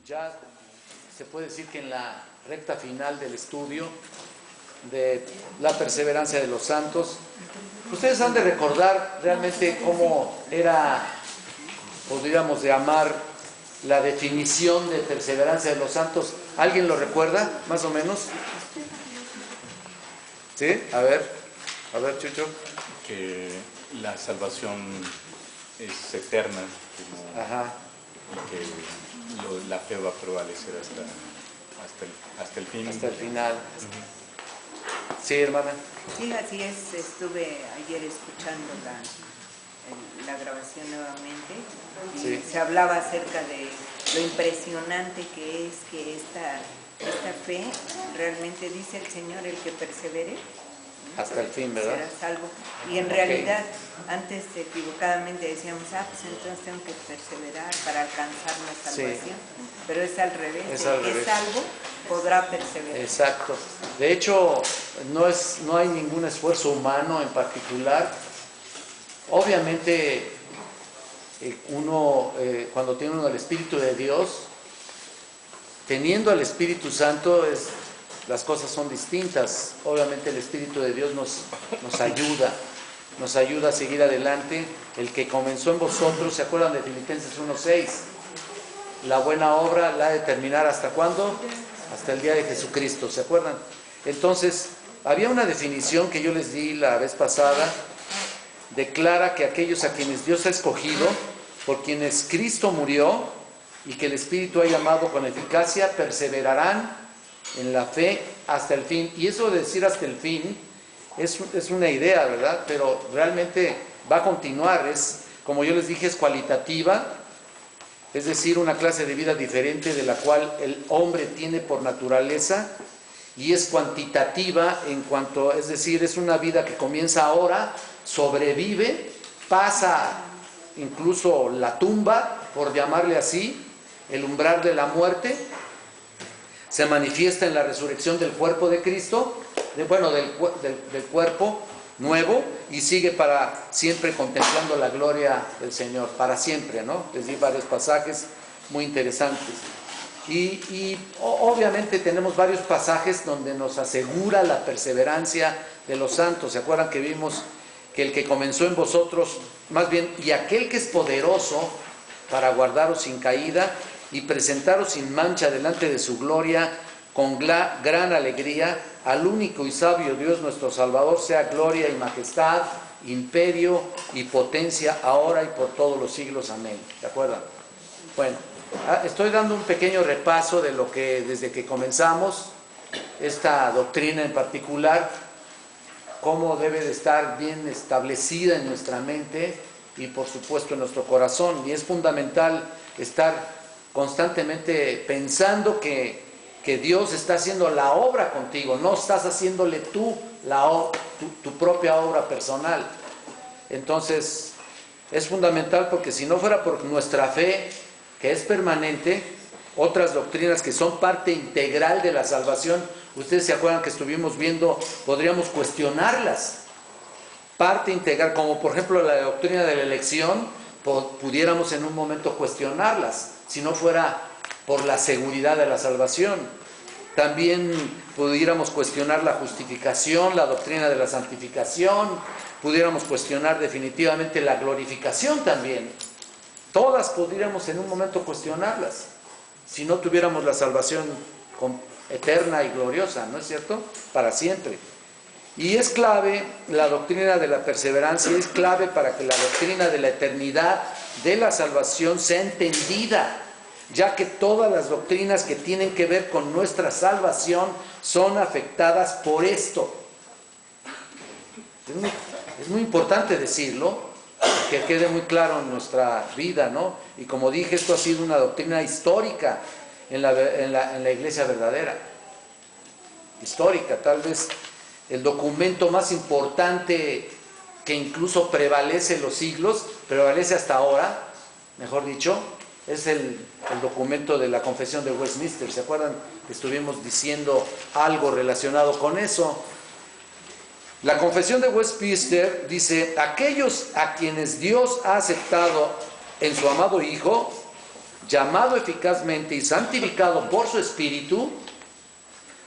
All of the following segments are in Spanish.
ya se puede decir que en la recta final del estudio de la perseverancia de los santos, ustedes han de recordar realmente cómo era, podríamos llamar, la definición de perseverancia de los santos. ¿Alguien lo recuerda, más o menos? ¿Sí? A ver, Chucho. Que la salvación es eterna, Ajá. y que la fe va a prevalecer hasta el fin. Hasta el final. Sí, hermana. Sí, así es. Estuve ayer escuchando la grabación nuevamente y Sí. se hablaba acerca de lo impresionante que es que esta fe, realmente dice el Señor, el que persevere Hasta el fin, ¿verdad? será salvo. Y en realidad, antes equivocadamente decíamos, pues entonces tengo que perseverar para alcanzar la salvación. Sí. Pero es al revés, el que es salvo podrá perseverar. Exacto. De hecho, no hay ningún esfuerzo humano en particular. Obviamente, cuando tiene uno el Espíritu de Dios, teniendo al Espíritu Santo, las cosas son distintas. Obviamente el Espíritu de Dios nos ayuda a seguir adelante. El que comenzó en vosotros, ¿se acuerdan de Filipenses 1:6? La buena obra la ha de terminar ¿hasta cuándo? Hasta el día de Jesucristo, ¿se acuerdan? Entonces, había una definición que yo les di la vez pasada. Declara que aquellos a quienes Dios ha escogido, por quienes Cristo murió y que el Espíritu ha llamado con eficacia, perseverarán en la fe hasta el fin. Y eso de decir hasta el fin es una idea, ¿verdad? Pero realmente va a continuar. Como yo les dije, es cualitativa, es decir, una clase de vida diferente de la cual el hombre tiene por naturaleza, y es cuantitativa es decir, es una vida que comienza ahora, sobrevive, pasa incluso la tumba, por llamarle así, el umbral de la muerte, se manifiesta en la resurrección del cuerpo de Cristo, del cuerpo nuevo, y sigue para siempre contemplando la gloria del Señor, para siempre, ¿no? Les di varios pasajes muy interesantes. Y obviamente tenemos varios pasajes donde nos asegura la perseverancia de los santos. ¿Se acuerdan que vimos que el que comenzó en vosotros, más bien, y aquel que es poderoso para guardaros sin caída y presentaros sin mancha delante de su gloria con gran alegría, al único y sabio Dios nuestro Salvador sea gloria y majestad, imperio y potencia ahora y por todos los siglos. Amén. ¿De acuerdo? Bueno, estoy dando un pequeño repaso de lo que desde que comenzamos esta doctrina en particular, cómo debe de estar bien establecida en nuestra mente y por supuesto en nuestro corazón. Y es fundamental estar constantemente pensando que Dios está haciendo la obra contigo, no estás haciéndole tú tu propia obra personal. Entonces es fundamental, porque si no fuera por nuestra fe, que es permanente, otras doctrinas que son parte integral de la salvación, ustedes se acuerdan que estuvimos viendo, podríamos cuestionarlas, parte integral, como por ejemplo la doctrina de la elección, pudiéramos en un momento cuestionarlas, si no fuera por la seguridad de la salvación. También pudiéramos cuestionar la justificación, la doctrina de la santificación, pudiéramos cuestionar definitivamente la glorificación también. Todas podríamos en un momento cuestionarlas, si no tuviéramos la salvación eterna y gloriosa, ¿no es cierto? Para siempre. Y es clave la doctrina de la perseverancia, es clave para que la doctrina de la eternidad de la salvación sea entendida, ya que todas las doctrinas que tienen que ver con nuestra salvación son afectadas por esto. Es muy importante decirlo, que quede muy claro en nuestra vida, ¿no? Y como dije, esto ha sido una doctrina histórica en la iglesia verdadera. Histórica, tal vez el documento más importante que incluso prevalece en los siglos, prevalece hasta ahora, mejor dicho, es el documento de la Confesión de Westminster. ¿Se acuerdan que estuvimos diciendo algo relacionado con eso? La Confesión de Westminster dice: aquellos a quienes Dios ha aceptado en su amado Hijo, llamado eficazmente y santificado por su Espíritu,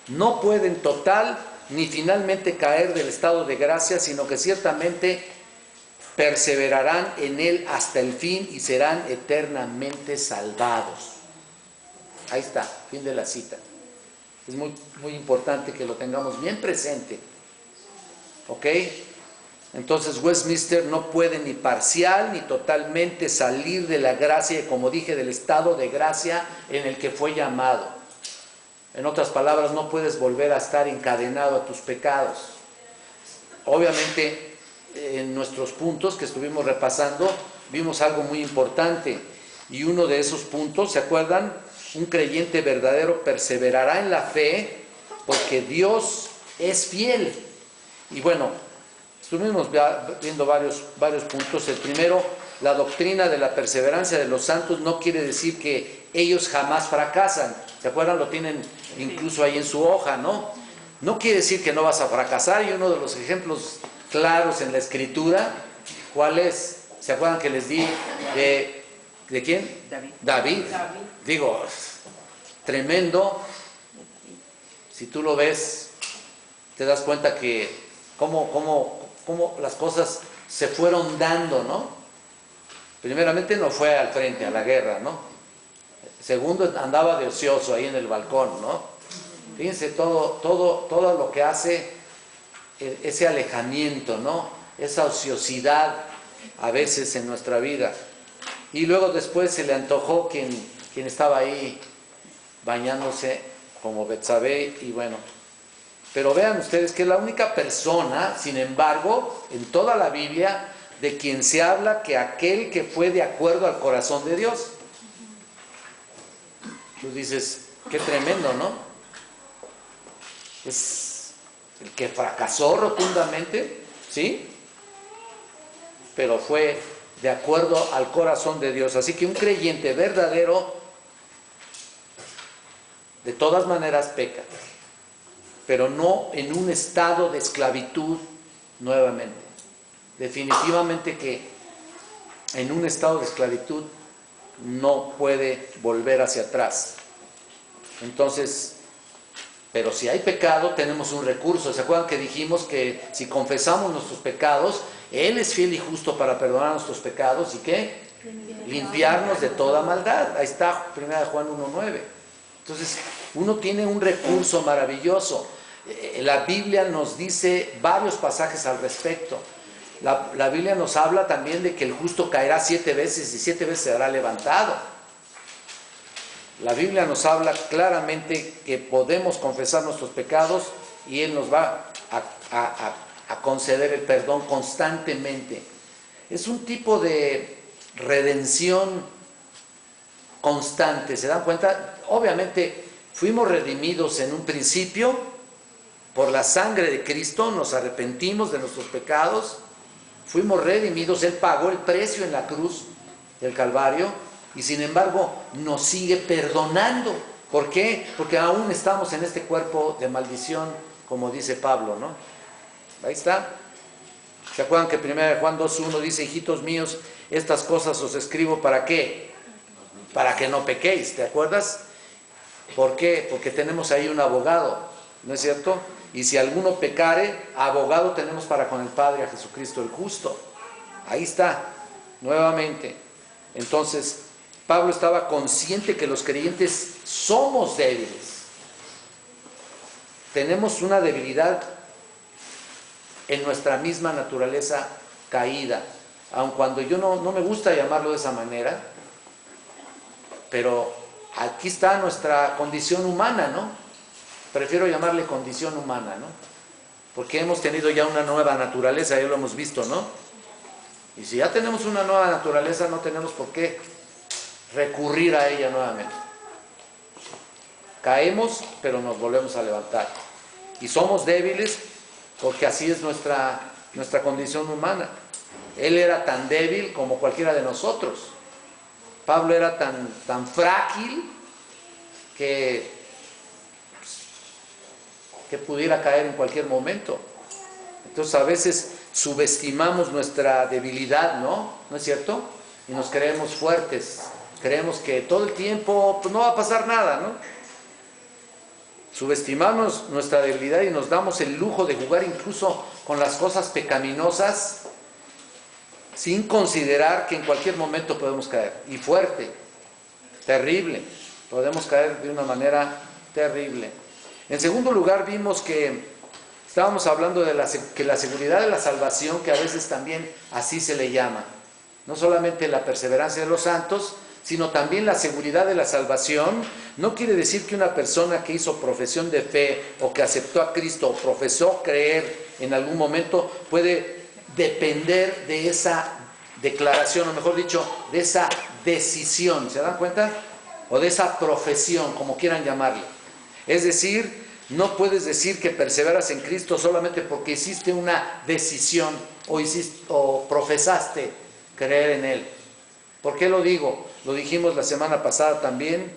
no pueden total ni finalmente caer del estado de gracia, sino que ciertamente perseverarán en él hasta el fin y serán eternamente salvados. Ahí está, fin de la cita. Es muy, muy importante que lo tengamos bien presente. ¿Ok? Entonces Westminster no puede ni parcial ni totalmente salir de la gracia, como dije, del estado de gracia en el que fue llamado. En otras palabras, no puedes volver a estar encadenado a tus pecados. Obviamente, en nuestros puntos que estuvimos repasando, vimos algo muy importante. Y uno de esos puntos, ¿se acuerdan? Un creyente verdadero perseverará en la fe porque Dios es fiel. Y bueno, estuvimos viendo varios puntos. El primero, la doctrina de la perseverancia de los santos no quiere decir que ellos jamás fracasan. ¿Se acuerdan? Lo tienen incluso ahí en su hoja, ¿no? No quiere decir que no vas a fracasar. Y uno de los ejemplos claros en la Escritura, ¿cuál es? ¿Se acuerdan que les di de quién? David. Digo, tremendo. Si tú lo ves, te das cuenta que cómo las cosas se fueron dando, ¿no? Primeramente no fue al frente, a la guerra, ¿no? Segundo, andaba de ocioso ahí en el balcón, ¿no? Fíjense todo lo que hace ese alejamiento, ¿no? Esa ociosidad a veces en nuestra vida. Y luego después se le antojó quien estaba ahí bañándose como Betsabé, y bueno. Pero vean ustedes que es la única persona, sin embargo, en toda la Biblia, de quien se habla que aquel que fue de acuerdo al corazón de Dios. Tú dices, qué tremendo, ¿no? Es el que fracasó rotundamente, ¿sí? Pero fue de acuerdo al corazón de Dios. Así que un creyente verdadero, de todas maneras peca, pero no en un estado de esclavitud nuevamente. Definitivamente que en un estado de esclavitud no puede volver hacia atrás. Entonces, pero si hay pecado, tenemos un recurso. ¿Se acuerdan que dijimos que si confesamos nuestros pecados, Él es fiel y justo para perdonar nuestros pecados y ¿qué? Limpiarnos de toda maldad? Ahí está 1 Juan 1:9. Entonces, uno tiene un recurso maravilloso. La Biblia nos dice varios pasajes al respecto. La Biblia nos habla también de que el justo caerá 7 veces y 7 veces será levantado. La Biblia nos habla claramente que podemos confesar nuestros pecados y Él nos va a conceder el perdón constantemente. Es un tipo de redención constante, ¿se dan cuenta? Obviamente fuimos redimidos en un principio por la sangre de Cristo, nos arrepentimos de nuestros pecados, fuimos redimidos, Él pagó el precio en la cruz del Calvario y sin embargo nos sigue perdonando. ¿Por qué? Porque aún estamos en este cuerpo de maldición, como dice Pablo, ¿no? Ahí está. ¿Se acuerdan que 1 Juan 2:1 dice, hijitos míos, estas cosas os escribo para qué? Para que no pequéis, ¿te acuerdas? ¿Por qué? Porque tenemos ahí un abogado, ¿no es cierto? Y si alguno pecare, abogado tenemos para con el Padre, a Jesucristo el justo. Ahí está, nuevamente. Entonces, Pablo estaba consciente que los creyentes somos débiles. Tenemos una debilidad en nuestra misma naturaleza caída. Aun cuando yo no me gusta llamarlo de esa manera, pero aquí está nuestra condición humana, ¿no? Prefiero llamarle condición humana, ¿no? Porque hemos tenido ya una nueva naturaleza, ya lo hemos visto, ¿no? Y si ya tenemos una nueva naturaleza, no tenemos por qué recurrir a ella nuevamente. Caemos, pero nos volvemos a levantar. Y somos débiles porque así es nuestra condición humana. Él era tan débil como cualquiera de nosotros. Pablo era tan frágil que pudiera caer en cualquier momento. Entonces a veces subestimamos nuestra debilidad, ¿no? ¿No es cierto? Y nos creemos fuertes. Creemos que todo el tiempo pues, no va a pasar nada, ¿no? Subestimamos nuestra debilidad y nos damos el lujo de jugar incluso con las cosas pecaminosas sin considerar que en cualquier momento podemos caer. Y fuerte, terrible, podemos caer de una manera terrible. En segundo lugar, vimos que estábamos hablando de que la seguridad de la salvación, que a veces también así se le llama, no solamente la perseverancia de los santos, sino también la seguridad de la salvación, no quiere decir que una persona que hizo profesión de fe o que aceptó a Cristo o profesó creer en algún momento puede depender de esa declaración, o mejor dicho, de esa decisión, ¿se dan cuenta? O de esa profesión, como quieran llamarle. Es decir, no puedes decir que perseveras en Cristo solamente porque hiciste una decisión o profesaste creer en Él. ¿Por qué lo digo? Lo dijimos la semana pasada también.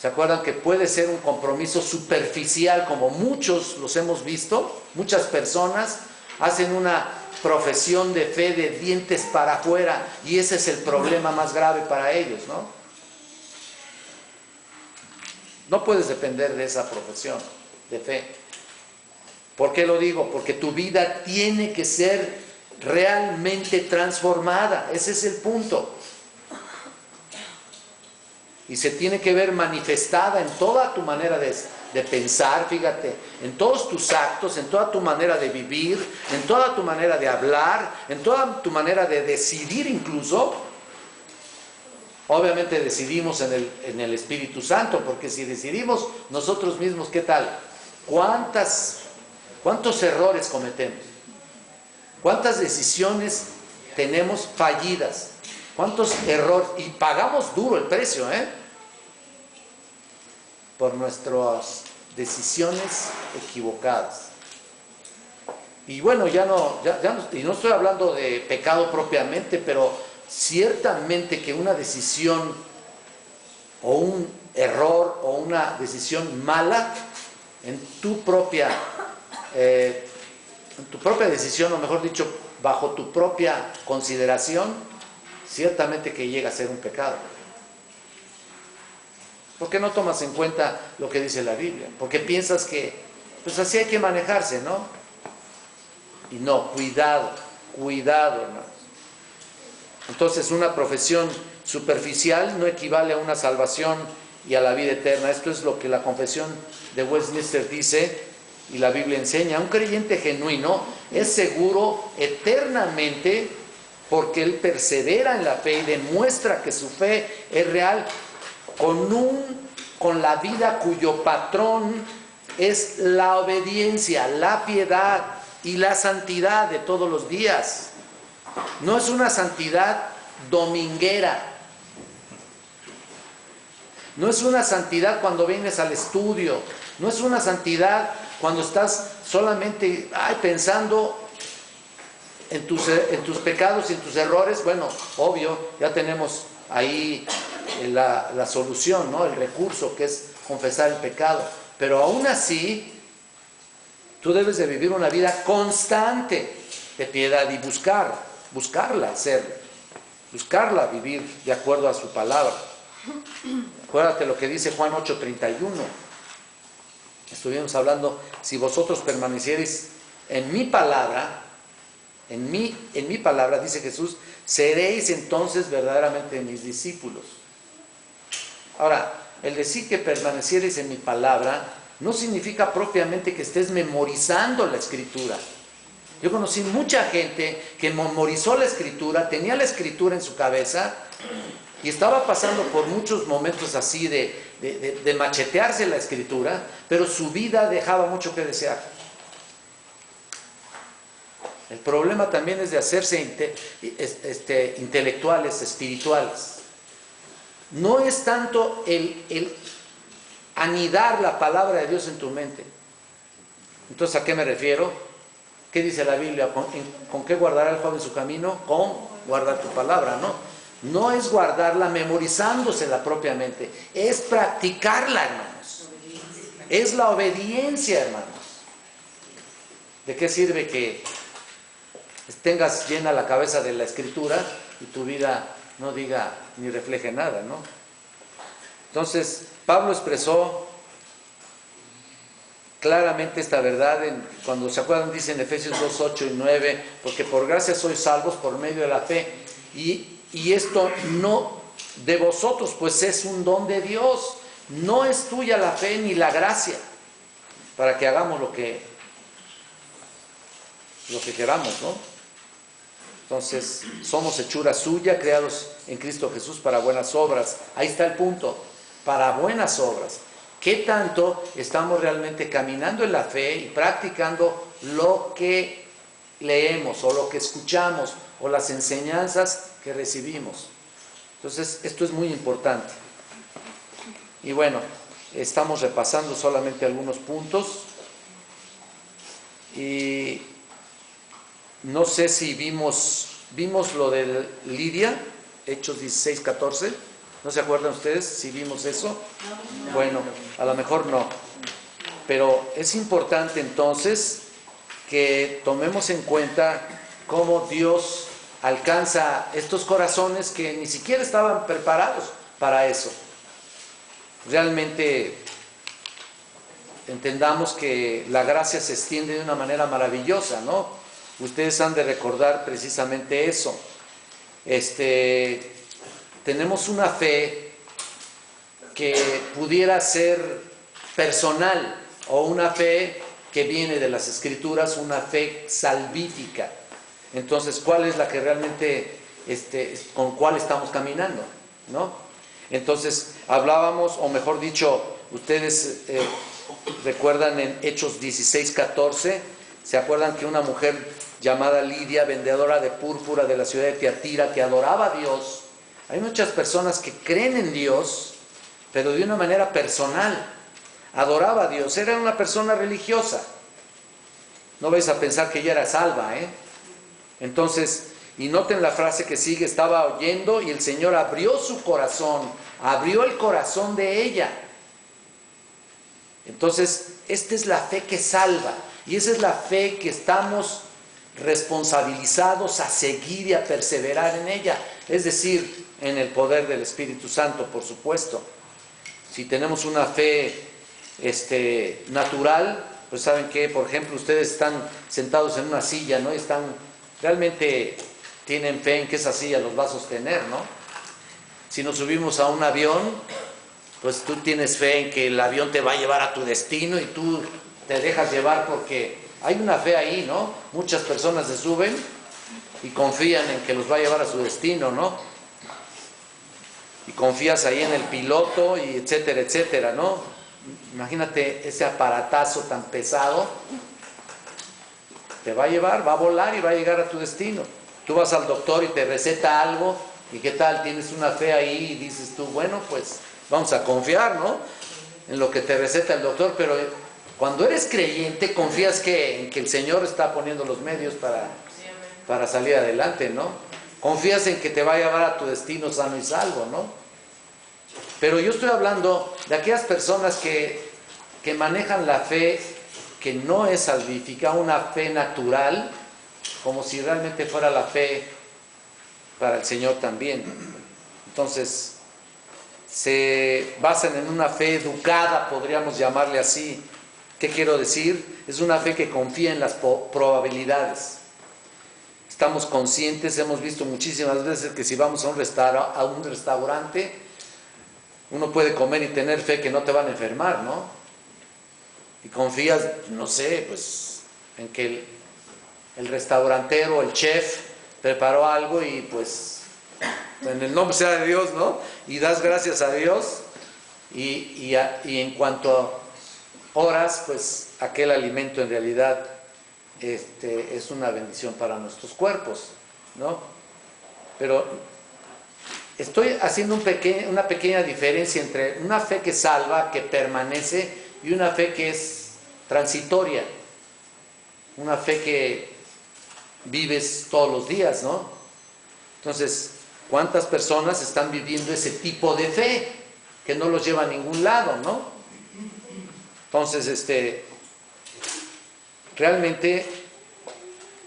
¿Se acuerdan que puede ser un compromiso superficial, como muchos los hemos visto? Muchas personas hacen una profesión de fe de dientes para afuera y ese es el problema más grave para ellos, ¿no? No puedes depender de esa profesión de fe. ¿Por qué lo digo? Porque tu vida tiene que ser realmente transformada. Ese es el punto. Y se tiene que ver manifestada en toda tu manera de pensar, fíjate, en todos tus actos, en toda tu manera de vivir, en toda tu manera de hablar, en toda tu manera de decidir incluso. Obviamente decidimos en el Espíritu Santo, porque si decidimos nosotros mismos, ¿qué tal? ¿Cuántos errores cometemos? ¿Cuántas decisiones tenemos fallidas? ¿Cuántos errores? Y pagamos duro el precio, por nuestras decisiones equivocadas. Y bueno, y no estoy hablando de pecado propiamente, pero ciertamente que una decisión o un error o una decisión mala en tu propia decisión, o mejor dicho, bajo tu propia consideración, ciertamente que llega a ser un pecado. ¿Por qué no tomas en cuenta lo que dice la Biblia? Porque piensas que, pues así hay que manejarse, ¿no? Y no, cuidado, hermanos. Entonces, una profesión superficial no equivale a una salvación y a la vida eterna. Esto es lo que la confesión de Westminster dice y la Biblia enseña. Un creyente genuino es seguro eternamente porque él persevera en la fe y demuestra que su fe es real con la vida cuyo patrón es la obediencia, la piedad y la santidad de todos los días. No es una santidad dominguera. No es una santidad cuando vienes al estudio. No es una santidad cuando estás solamente pensando en tus pecados y en tus errores. Bueno, obvio, ya tenemos ahí la solución, ¿no? El recurso que es confesar el pecado. Pero aún así, tú debes de vivir una vida constante de piedad y buscarla vivir de acuerdo a su palabra. Acuérdate lo que dice Juan 8:31. Estuvimos hablando, si vosotros permaneciereis en mi palabra, en mi palabra, dice Jesús, seréis entonces verdaderamente mis discípulos. Ahora, el decir que permaneciereis en mi palabra no significa propiamente que estés memorizando la Escritura. Yo conocí mucha gente que memorizó la Escritura, tenía la Escritura en su cabeza y estaba pasando por muchos momentos así de machetearse la Escritura, pero su vida dejaba mucho que desear. El problema también es de hacerse intelectuales, espirituales. No es tanto el anidar la palabra de Dios en tu mente. Entonces, ¿a qué me refiero? ¿Qué dice la Biblia? ¿Con qué guardará el joven su camino? Con guardar tu palabra, ¿no? No es guardarla memorizándosela propiamente, es practicarla, hermanos. Es la obediencia, hermanos. ¿De qué sirve que tengas llena la cabeza de la Escritura y tu vida no diga ni refleje nada, ¿no? Entonces, Pablo expresó claramente esta verdad cuando se acuerdan, dice en Efesios 2, 8 y 9, porque por gracia sois salvos por medio de la fe, y esto no de vosotros, pues es un don de Dios, no es tuya la fe ni la gracia, para que hagamos lo que queramos, ¿no? Entonces, somos hechura suya, creados en Cristo Jesús para buenas obras. Ahí está el punto, para buenas obras. ¿Qué tanto estamos realmente caminando en la fe y practicando lo que leemos o lo que escuchamos o las enseñanzas que recibimos? Entonces, esto es muy importante. Y bueno, estamos repasando solamente algunos puntos. Y no sé si vimos lo de Lidia, Hechos 16, 14. ¿No se acuerdan ustedes si vimos eso? Bueno, a lo mejor no. Pero es importante entonces que tomemos en cuenta cómo Dios alcanza estos corazones que ni siquiera estaban preparados para eso. Realmente entendamos que la gracia se extiende de una manera maravillosa, ¿no? Ustedes han de recordar precisamente eso. Tenemos una fe que pudiera ser personal o una fe que viene de las Escrituras, una fe salvífica. Entonces, ¿cuál es la que realmente, con cuál estamos caminando, ¿no? Entonces, hablábamos, o mejor dicho, ustedes recuerdan en Hechos 16, 14, ¿se acuerdan que una mujer llamada Lidia, vendedora de púrpura de la ciudad de Tiatira, que adoraba a Dios? Hay muchas personas que creen en Dios, pero de una manera personal. Adoraba a Dios, era una persona religiosa. No vais a pensar que ella era salva, ¿eh? Entonces, y noten la frase que sigue, estaba oyendo y el Señor abrió su corazón, abrió el corazón de ella. Entonces, esta es la fe que salva, y esa es la fe que estamos responsabilizados a seguir y a perseverar en ella, es decir, en el poder del Espíritu Santo, por supuesto. Si tenemos una fe natural, pues saben que, por ejemplo, ustedes están sentados en una silla, ¿no? Realmente tienen fe en que esa silla los va a sostener, ¿no? Si nos subimos a un avión, pues tú tienes fe en que el avión te va a llevar a tu destino y tú te dejas llevar porque hay una fe ahí, ¿no? Muchas personas se suben y confían en que los va a llevar a su destino, ¿no? Y confías ahí en el piloto y etcétera, etcétera, ¿no? Imagínate ese aparatazo tan pesado, te va a llevar, va a volar y va a llegar a tu destino. Tú vas al doctor y te receta algo, y ¿qué tal? Tienes una fe ahí y dices tú, bueno, pues vamos a confiar, ¿no? En lo que te receta el doctor, pero cuando eres creyente confías en que el Señor está poniendo los medios para salir adelante, ¿no? Confías en que te va a llevar a tu destino sano y salvo, ¿no? Pero yo estoy hablando de aquellas personas que manejan la fe que no es salvífica, una fe natural, como si realmente fuera la fe para el Señor también. Entonces, se basan en una fe educada, podríamos llamarle así. ¿Qué quiero decir? Es una fe que confía en las probabilidades. Estamos conscientes, hemos visto muchísimas veces que si vamos a un restaurante, uno puede comer y tener fe que no te van a enfermar, ¿no? Y confías, no sé, pues, en que el restaurantero, el chef, preparó algo y pues, en el nombre sea de Dios, ¿no? Y das gracias a Dios y en cuanto a horas, pues, aquel alimento en realidad es una bendición para nuestros cuerpos, ¿no? Pero estoy haciendo una pequeña diferencia entre una fe que salva, que permanece, y una fe que es transitoria, una fe que vives todos los días, ¿no? Entonces, ¿cuántas personas están viviendo ese tipo de fe que no los lleva a ningún lado, ¿no? Entonces, realmente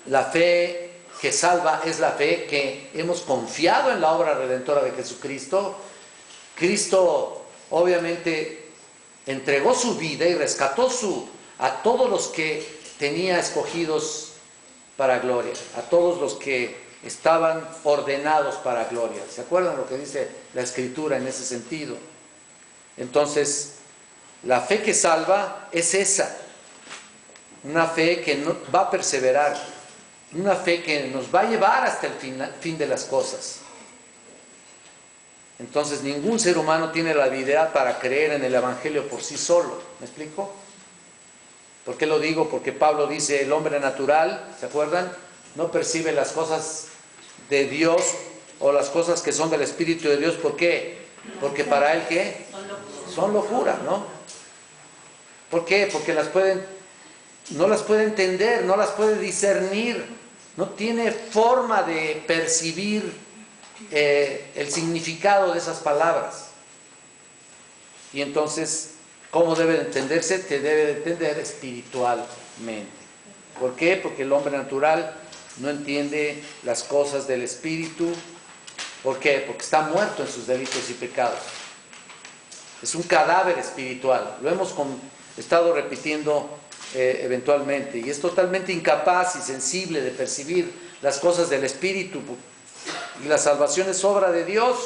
la fe que salva es la fe que hemos confiado en la obra redentora de Jesucristo. Cristo obviamente entregó su vida y rescató a todos los que tenía escogidos para gloria, a todos los que estaban ordenados para gloria. ¿Se acuerdan lo que dice la Escritura en ese sentido? Entonces, la fe que salva es esa, una fe que no, va a perseverar, una fe que nos va a llevar hasta el fin de las cosas. Entonces, ningún ser humano tiene la habilidad para creer en el Evangelio por sí solo. ¿Me explico? ¿Por qué lo digo? Porque Pablo dice, el hombre natural, ¿se acuerdan? No percibe las cosas de Dios o las cosas que son del Espíritu de Dios. ¿Por qué? Porque para él, ¿qué? Son locura, ¿no? ¿Por qué? Porque no las puede entender, no las puede discernir, no tiene forma de percibir el significado de esas palabras. Y entonces, ¿cómo debe de entenderse? Te debe de entender espiritualmente. ¿Por qué? Porque el hombre natural no entiende las cosas del Espíritu. ¿Por qué? Porque está muerto en sus delitos y pecados. Es un cadáver espiritual. Lo hemos estado repitiendo eventualmente. Y es totalmente incapaz y sensible de percibir las cosas del Espíritu. Y la salvación es obra de Dios.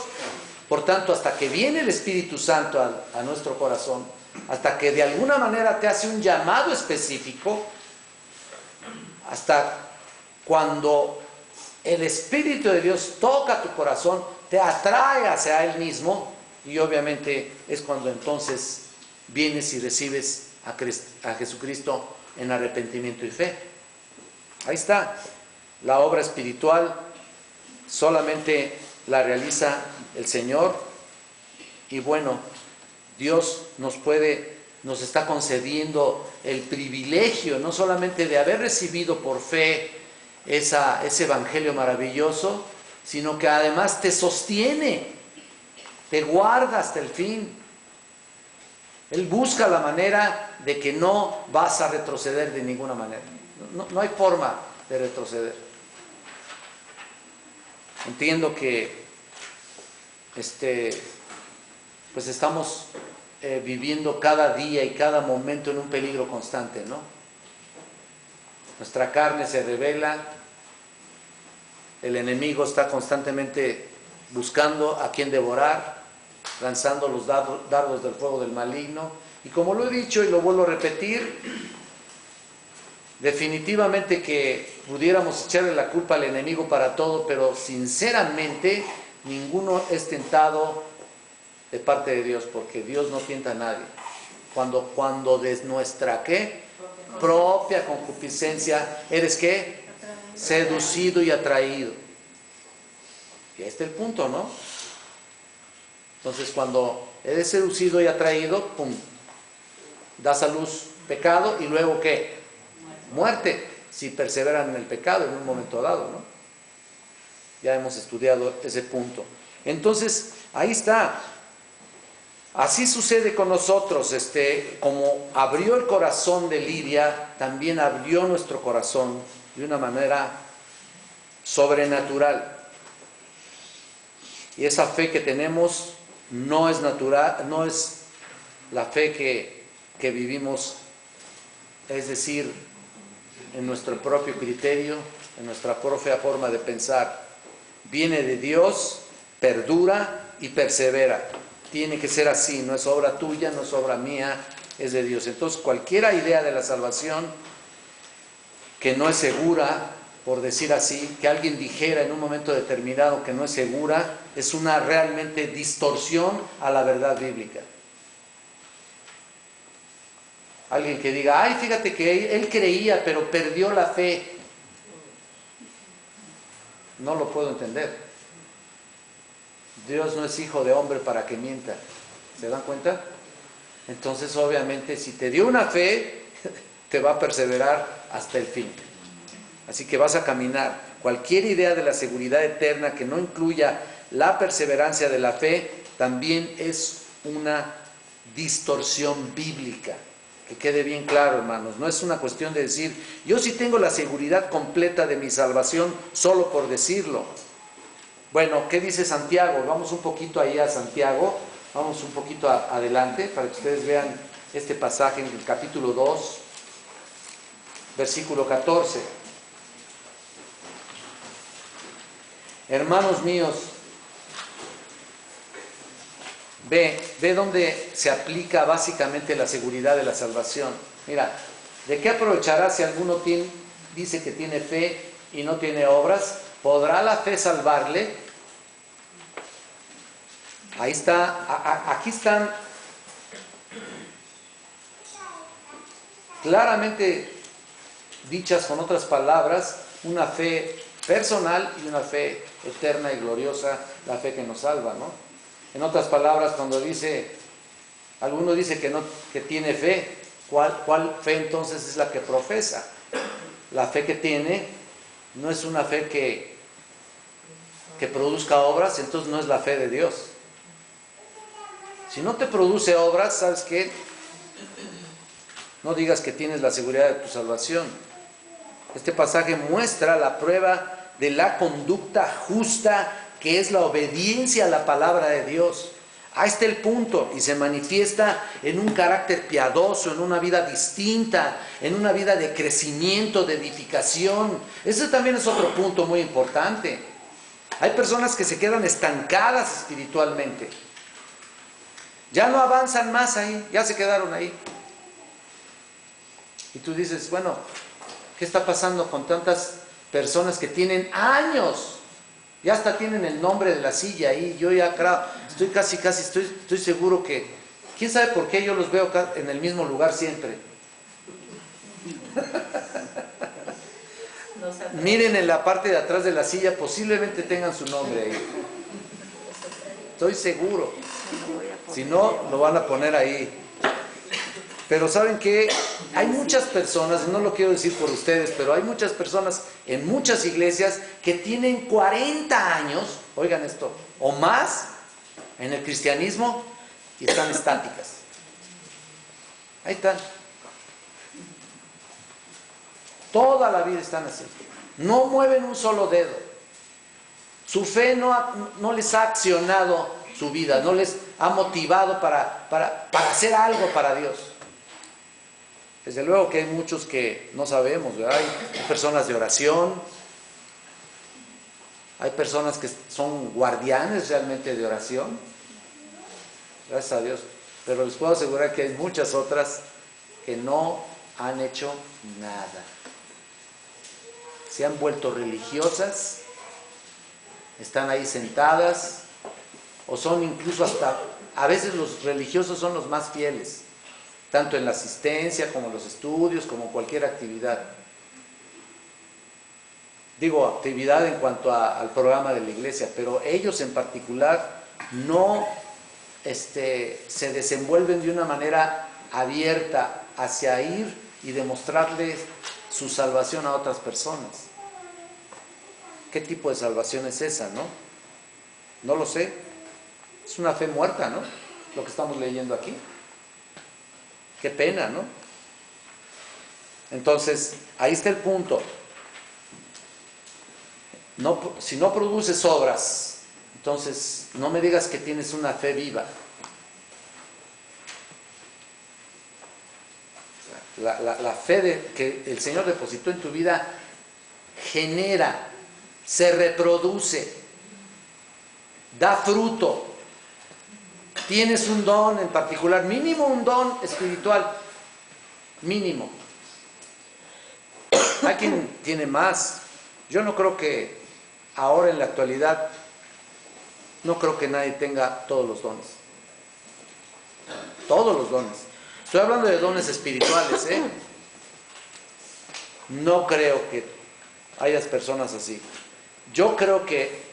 Por tanto, hasta que viene el Espíritu Santo a nuestro corazón, hasta que de alguna manera te hace un llamado específico, hasta cuando el Espíritu de Dios toca tu corazón, te atrae hacia Él mismo, y obviamente es cuando entonces vienes y recibes a Jesucristo en arrepentimiento y fe. Ahí está. La obra espiritual solamente la realiza el Señor, y bueno, Dios nos está concediendo el privilegio no solamente de haber recibido por fe ese evangelio maravilloso, sino que además te sostiene, te guarda hasta el fin. Él busca la manera de que no vas a retroceder de ninguna manera. No hay forma de retroceder. Entiendo que pues estamos viviendo cada día y cada momento en un peligro constante, ¿no? Nuestra carne se revela, el enemigo está constantemente buscando a quien devorar, lanzando los dardos del fuego del maligno, y como lo he dicho y lo vuelvo a repetir, definitivamente que pudiéramos echarle la culpa al enemigo para todo, pero sinceramente ninguno es tentado de parte de Dios, porque Dios no tienta a nadie. Cuando de nuestra ¿qué? Propia concupiscencia eres ¿qué? Seducido y atraído. Y este es el punto, ¿no? Entonces, cuando eres seducido y atraído, pum, das a luz pecado, y luego ¿qué? Muerte, si perseveran en el pecado en un momento dado, ¿no? Ya hemos estudiado ese punto. Entonces, ahí está. Así sucede con nosotros, como abrió el corazón de Lidia, también abrió nuestro corazón de una manera sobrenatural. Y esa fe que tenemos no es natural, no es la fe que vivimos, es decir, en nuestro propio criterio, en nuestra propia forma de pensar. Viene de Dios, perdura y persevera. Tiene que ser así, no es obra tuya, no es obra mía, es de Dios. Entonces, cualquier idea de la salvación que no es segura, por decir así, que alguien dijera en un momento determinado que no es segura, es una realmente distorsión a la verdad bíblica. Alguien que diga, ay, fíjate que él creía, pero perdió la fe. No lo puedo entender. Dios no es hijo de hombre para que mienta. ¿Se dan cuenta? Entonces, obviamente, si te dio una fe, te va a perseverar hasta el fin. Así que vas a caminar. Cualquier idea de la seguridad eterna que no incluya la perseverancia de la fe, también es una distorsión bíblica Que quede bien claro, hermanos. No es una cuestión de decir, yo sí tengo la seguridad completa de mi salvación solo por decirlo. Bueno, ¿qué dice Santiago? Vamos un poquito ahí a Santiago. Vamos un poquito adelante para que ustedes vean este pasaje en el capítulo 2, versículo 14. Hermanos míos, ve dónde se aplica básicamente la seguridad de la salvación. Mira, ¿de qué aprovechará si alguno dice que tiene fe y no tiene obras? ¿Podrá la fe salvarle? Ahí está, aquí están claramente dichas con otras palabras, una fe personal y una fe eterna y gloriosa, la fe que nos salva, ¿no? En otras palabras, cuando alguno dice que tiene fe, ¿cuál fe entonces es la que profesa? La fe que tiene no es una fe que produzca obras, entonces no es la fe de Dios. Si no te produce obras, ¿sabes qué? No digas que tienes la seguridad de tu salvación. Este pasaje muestra la prueba de la conducta justa, que es la obediencia a la palabra de Dios. Ahí está el punto, y se manifiesta en un carácter piadoso, en una vida distinta, en una vida de crecimiento, de edificación. Ese también es otro punto muy importante. Hay personas que se quedan estancadas espiritualmente. Ya no avanzan más ahí, ya se quedaron ahí. Y tú dices, bueno, ¿qué está pasando con tantas personas que tienen años? Ya hasta tienen el nombre de la silla ahí. Yo ya estoy estoy seguro que, ¿quién sabe por qué yo los veo en el mismo lugar siempre? Miren en la parte de atrás de la silla, posiblemente tengan su nombre ahí. Estoy seguro. Si no, lo van a poner ahí. Pero ¿saben qué? Hay muchas personas, no lo quiero decir por ustedes, pero hay muchas personas en muchas iglesias que tienen 40 años, oigan esto, o más en el cristianismo y están estáticas. Ahí están. Toda la vida están así. No mueven un solo dedo. Su fe no les ha accionado su vida, no les ha motivado para hacer algo para Dios. Desde luego que hay muchos que no sabemos, ¿verdad? Hay personas de oración, hay personas que son guardianes realmente de oración, gracias a Dios, pero les puedo asegurar que hay muchas otras que no han hecho nada. Se han vuelto religiosas, están ahí sentadas, o son incluso a veces los religiosos son los más fieles, tanto en la asistencia como en los estudios, como cualquier actividad. Digo, actividad en cuanto al programa de la iglesia, pero ellos en particular no se desenvuelven de una manera abierta hacia ir y demostrarles su salvación a otras personas. ¿Qué tipo de salvación es esa, no? No lo sé. Es una fe muerta, ¿no? Lo que estamos leyendo aquí. Qué pena, ¿no? Entonces, ahí está el punto. Si no produces obras, entonces no me digas que tienes una fe viva. La fe que el Señor depositó en tu vida genera, se reproduce, da fruto. Tienes un don en particular, mínimo un don espiritual, mínimo. Hay quien tiene más. Yo no creo que ahora en la actualidad, no creo que nadie tenga todos los dones. Todos los dones. Estoy hablando de dones espirituales, ¿eh? No creo que hayas personas así. Yo creo que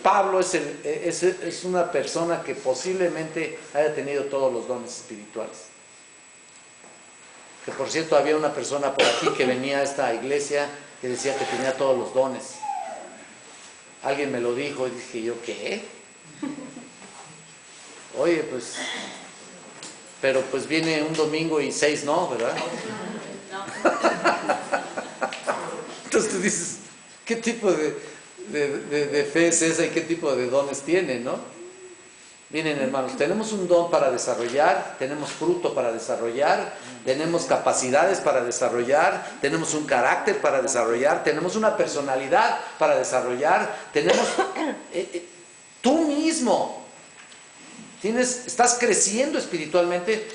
Pablo es una persona que posiblemente haya tenido todos los dones espirituales. Que por cierto había una persona por aquí que venía a esta iglesia que decía que tenía todos los dones. Alguien me lo dijo y dije yo, ¿qué? Oye, pues pero pues viene un domingo y 6 no, ¿verdad? Entonces tú dices, ¿qué tipo de fe es esa y qué tipo de dones tiene, no? Miren, hermanos, tenemos un don para desarrollar, tenemos fruto para desarrollar, tenemos capacidades para desarrollar, tenemos un carácter para desarrollar, tenemos una personalidad para desarrollar, tenemos tú mismo estás creciendo espiritualmente,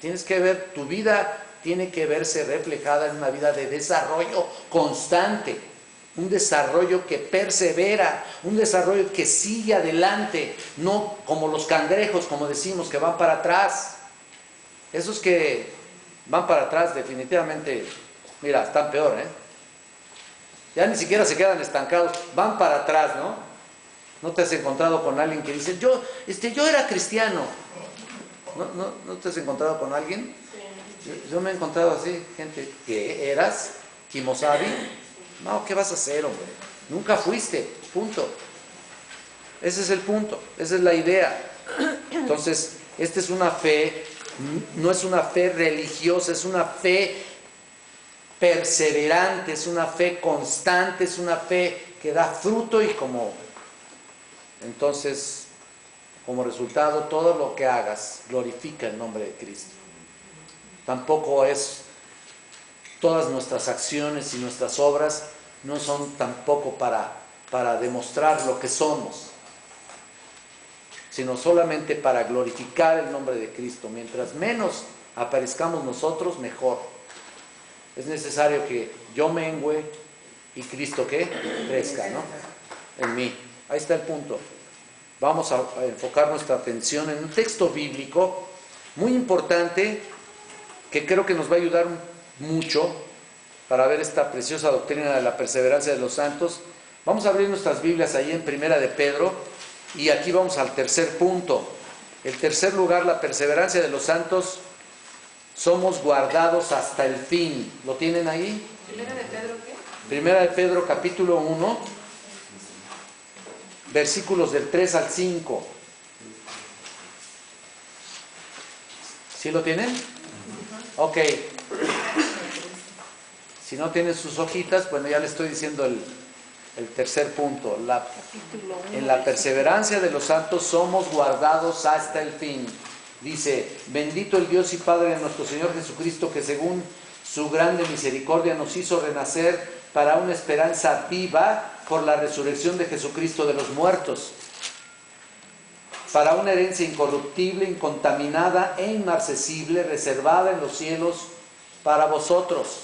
tienes que ver, tu vida tiene que verse reflejada en una vida de desarrollo constante, un desarrollo que persevera, un desarrollo que sigue adelante, no como los cangrejos, como decimos, que van para atrás. Esos que van para atrás definitivamente, mira, están peor, ¿eh? Ya ni siquiera se quedan estancados, van para atrás, ¿no? ¿No te has encontrado con alguien que dice, yo era cristiano? ¿No te has encontrado con alguien? Yo me he encontrado así, gente, ¿qué eras? ¿Kimosabi? No, ¿qué vas a hacer, hombre? Nunca fuiste, punto. Ese es el punto, esa es la idea. Entonces, esta es una fe, no es una fe religiosa, es una fe perseverante, es una fe constante, es una fe que da fruto y entonces, como resultado, todo lo que hagas glorifica el nombre de Cristo. Tampoco es, todas nuestras acciones y nuestras obras no son tampoco para demostrar lo que somos, sino solamente para glorificar el nombre de Cristo. Mientras menos aparezcamos nosotros, mejor. Es necesario que yo mengüe y Cristo, ¿qué? Crezca, ¿no? En mí. Ahí está el punto. Vamos a enfocar nuestra atención en un texto bíblico muy importante que creo que nos va a ayudar mucho para ver esta preciosa doctrina de la perseverancia de los santos. Vamos a abrir nuestras Biblias ahí en Primera de Pedro y aquí vamos al tercer punto. El tercer lugar, la perseverancia de los santos, somos guardados hasta el fin. ¿Lo tienen ahí? ¿Primera de Pedro qué? Primera de Pedro capítulo 1, versículos del 3 al 5. ¿Sí lo tienen? Ok. Si no tienen sus hojitas, bueno, ya les estoy diciendo el tercer punto. En la perseverancia de los santos somos guardados hasta el fin. Dice, bendito el Dios y Padre de nuestro Señor Jesucristo, que según su grande misericordia nos hizo renacer para una esperanza viva por la resurrección de Jesucristo de los muertos, para una herencia incorruptible, incontaminada e inmarcesible, reservada en los cielos para vosotros,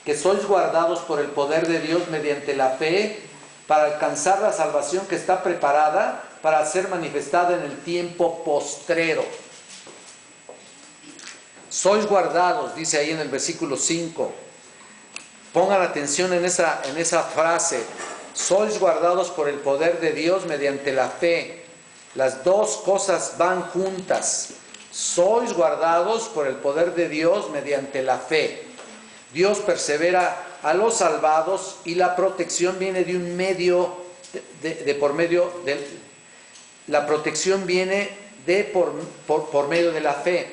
que sois guardados por el poder de Dios mediante la fe, para alcanzar la salvación que está preparada para ser manifestada en el tiempo postrero. Sois guardados, dice ahí en el versículo 5. Pongan atención en esa frase. Sois guardados por el poder de Dios mediante la fe. Las dos cosas van juntas. Sois guardados por el poder de Dios mediante la fe. Dios persevera a los salvados y la protección viene de un medio, la protección viene por medio de la fe,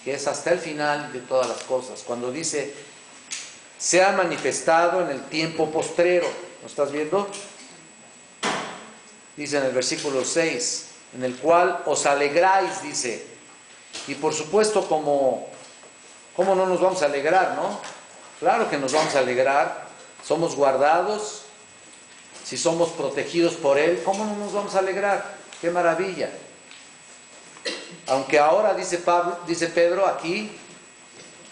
que es hasta el final de todas las cosas. Cuando dice, se ha manifestado en el tiempo postrero, ¿lo estás viendo? Dice en el versículo 6, en el cual os alegráis, dice. Y por supuesto, ¿cómo no nos vamos a alegrar, no? Claro que nos vamos a alegrar. Somos guardados. Si somos protegidos por Él, ¿cómo no nos vamos a alegrar? ¡Qué maravilla! Aunque ahora, dice Pedro aquí,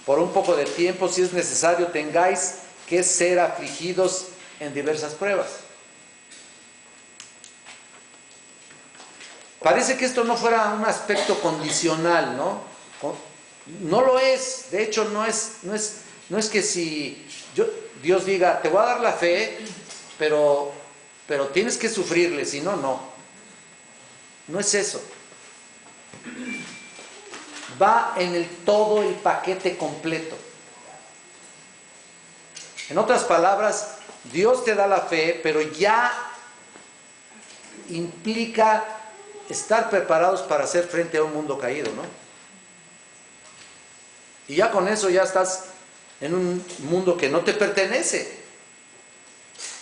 por un poco de tiempo, si es necesario, tengáis que ser afligidos en diversas pruebas. Parece que esto no fuera un aspecto condicional, ¿no? No lo es. De hecho, no es que si Dios diga, te voy a dar la fe, pero tienes que sufrirle, si no, no. No es eso. Va en todo el paquete completo. En otras palabras, Dios te da la fe, pero ya implica estar preparados para hacer frente a un mundo caído, ¿no? Y ya con eso ya estás en un mundo que no te pertenece.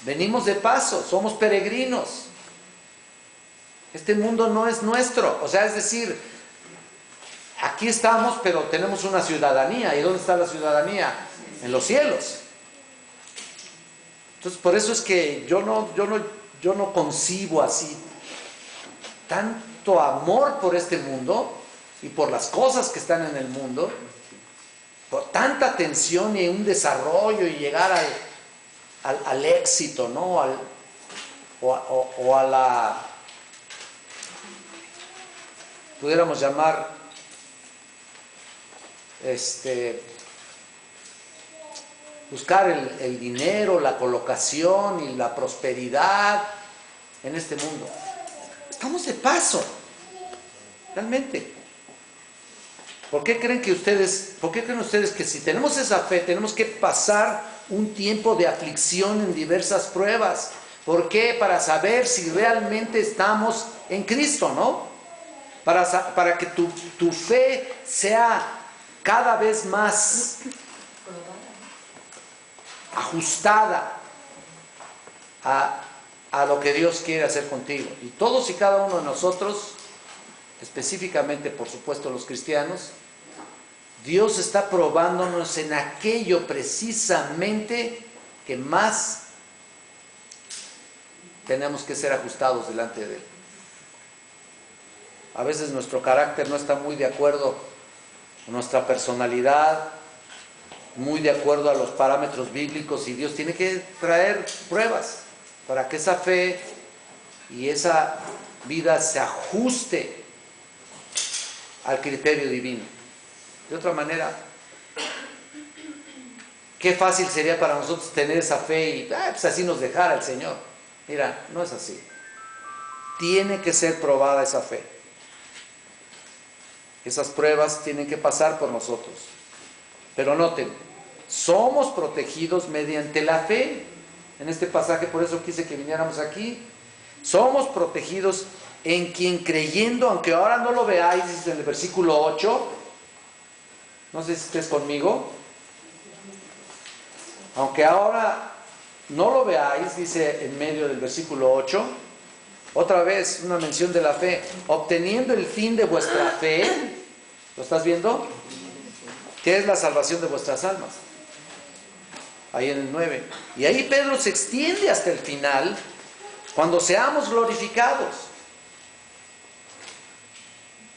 Venimos de paso, somos peregrinos. Este mundo no es nuestro, o sea, es decir, aquí estamos, pero tenemos una ciudadanía. ¿Y dónde está la ciudadanía? En los cielos. Entonces, por eso es que yo no concibo así tanto amor por este mundo y por las cosas que están en el mundo, por tanta atención y un desarrollo y llegar al éxito, ¿no? O a la, pudiéramos llamar, buscar el dinero, la colocación y la prosperidad en este mundo. Estamos de paso, realmente. ¿Por qué creen ustedes que si tenemos esa fe, tenemos que pasar un tiempo de aflicción en diversas pruebas? ¿Por qué? Para saber si realmente estamos en Cristo, ¿no? Para que tu fe sea cada vez más ajustada a lo que Dios quiere hacer contigo. Y todos y cada uno de nosotros, específicamente por supuesto los cristianos, Dios está probándonos en aquello precisamente que más tenemos que ser ajustados delante de Él. A veces nuestro carácter no está muy de acuerdo con nuestra personalidad, muy de acuerdo a los parámetros bíblicos, y Dios tiene que traer pruebas para que esa fe y esa vida se ajuste al criterio divino. De otra manera, qué fácil sería para nosotros tener esa fe y pues así nos dejara el Señor. Mira, no es así. Tiene que ser probada esa fe. Esas pruebas tienen que pasar por nosotros. Pero noten, somos protegidos mediante la fe. En este pasaje, por eso quise que viniéramos aquí. Somos protegidos en quien creyendo, aunque ahora no lo veáis, dice en el versículo 8. No sé si estés conmigo. Aunque ahora no lo veáis, dice en medio del versículo 8. Otra vez una mención de la fe. Obteniendo el fin de vuestra fe. ¿Lo estás viendo? ¿Qué es la salvación de vuestras almas? Ahí en el 9. Y ahí Pedro se extiende hasta el final. Cuando seamos glorificados.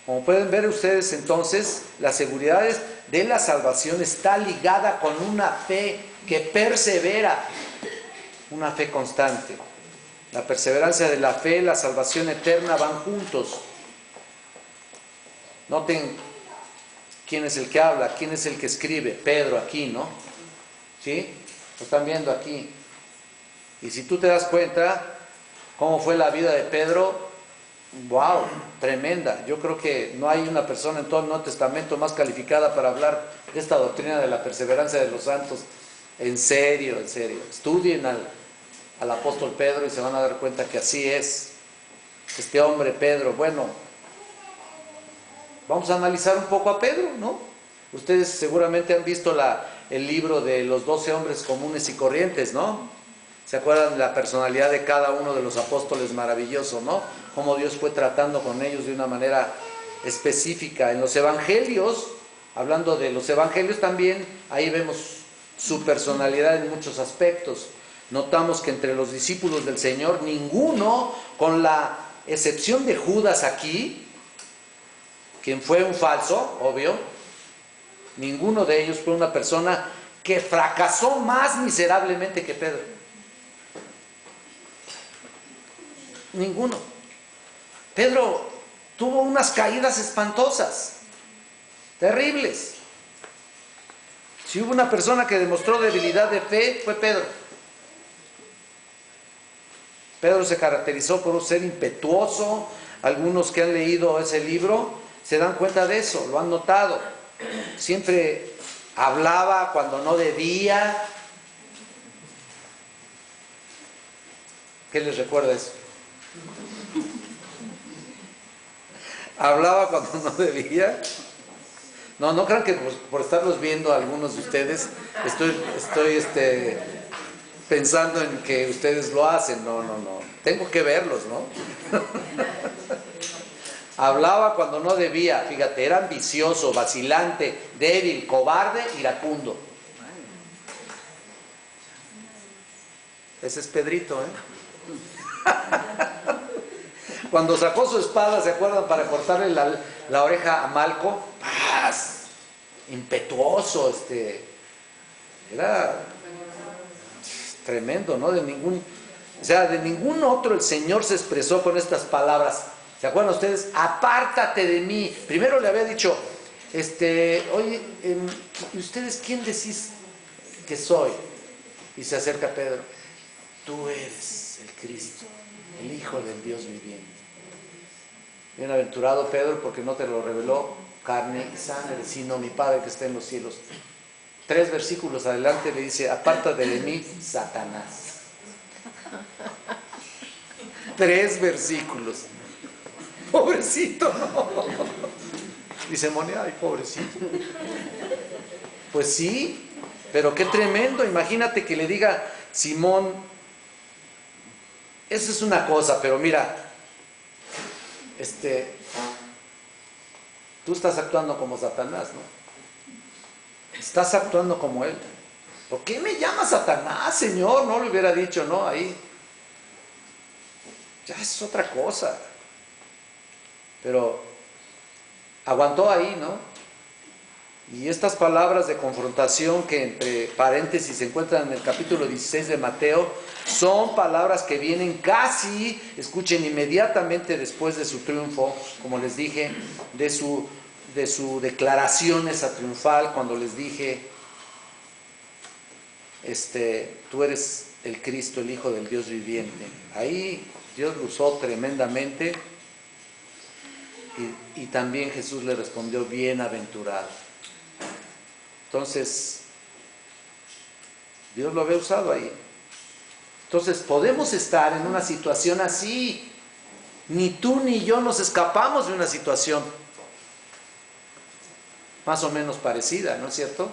Como pueden ver ustedes entonces, la seguridad de la salvación está ligada con una fe que persevera. Una fe constante. La perseverancia de la fe y la salvación eterna van juntos. Noten quién es el que habla, quién es el que escribe. Pedro aquí, ¿no? ¿Sí? Lo están viendo aquí. Y si tú te das cuenta cómo fue la vida de Pedro, wow, tremenda. Yo creo que no hay una persona en todo el Nuevo Testamento más calificada para hablar de esta doctrina de la perseverancia de los santos. En serio, en serio. Estudien al apóstol Pedro y se van a dar cuenta que así es. Este hombre Pedro, bueno, vamos a analizar un poco a Pedro, ¿no? Ustedes seguramente han visto el libro de los 12 hombres comunes y corrientes, ¿no? ¿Se acuerdan de la personalidad de cada uno de los apóstoles? Maravilloso, ¿no? Cómo Dios fue tratando con ellos de una manera específica. En los evangelios, hablando de los evangelios también, ahí vemos su personalidad en muchos aspectos. Notamos que entre los discípulos del Señor, ninguno, con la excepción de Judas aquí, quien fue un falso, obvio, ninguno de ellos fue una persona que fracasó más miserablemente que Pedro. Ninguno. Pedro tuvo unas caídas espantosas, terribles. Si hubo una persona que demostró debilidad de fe, fue Pedro. Pedro se caracterizó por ser impetuoso. Algunos que han leído ese libro se dan cuenta de eso, lo han notado. Siempre hablaba cuando no debía. ¿Qué les recuerda eso? Hablaba cuando no debía. No, no crean que por estarlos viendo a algunos de ustedes, estoy pensando en que ustedes lo hacen. No, no, no. Tengo que verlos, ¿no? Hablaba cuando no debía, fíjate, era ambicioso, vacilante, débil, cobarde, iracundo. Ese es Pedrito, ¿eh? Cuando sacó su espada, ¿se acuerdan? Para cortarle la oreja a Malco, ¡paz! Impetuoso, era tremendo, ¿no? De ningún otro el Señor se expresó con estas palabras. ¿Se acuerdan ustedes? Apártate de mí. Primero le había dicho, oye, ¿y ustedes quién decís que soy? Y se acerca Pedro. Tú eres el Cristo, el Hijo del Dios viviente. Bienaventurado Pedro, porque no te lo reveló carne y sangre, sino mi Padre que está en los cielos. 3 versículos adelante le dice, apártate de mí, Satanás. 3 versículos. Pobrecito, ¿no? Dice Moni, ay, pobrecito. Pues sí, pero qué tremendo. Imagínate que le diga Simón, eso es una cosa, pero mira, tú estás actuando como Satanás, ¿no? Estás actuando como él. ¿Por qué me llamas Satanás, Señor? No le hubiera dicho, no, ahí. Ya es otra cosa. Pero aguantó ahí, ¿no? Y estas palabras de confrontación que entre paréntesis se encuentran en el capítulo 16 de Mateo, son palabras que vienen casi, escuchen, inmediatamente después de su triunfo, como les dije, de su declaración esa triunfal, cuando les dije, tú eres el Cristo, el Hijo del Dios viviente. Ahí Dios lo usó tremendamente. Y también Jesús le respondió, bienaventurado. Entonces, Dios lo había usado ahí. Entonces, podemos estar en una situación así. Ni tú ni yo nos escapamos de una situación más o menos parecida, ¿no es cierto?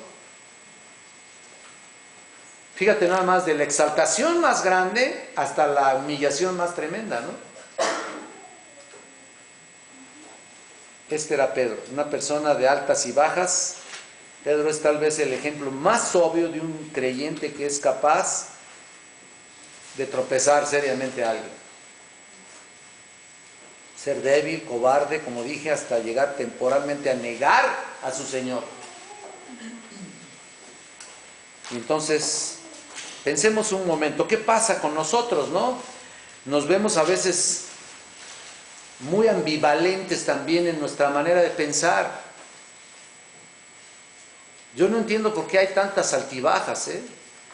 Fíjate nada más, de la exaltación más grande hasta la humillación más tremenda, ¿no? Este era Pedro, una persona de altas y bajas. Pedro es tal vez el ejemplo más obvio de un creyente que es capaz de tropezar seriamente a alguien. Ser débil, cobarde, como dije, hasta llegar temporalmente a negar a su Señor. Y entonces, pensemos un momento, ¿qué pasa con nosotros, no? Nos vemos a veces muy ambivalentes también en nuestra manera de pensar. Yo no entiendo por qué hay tantas altibajas,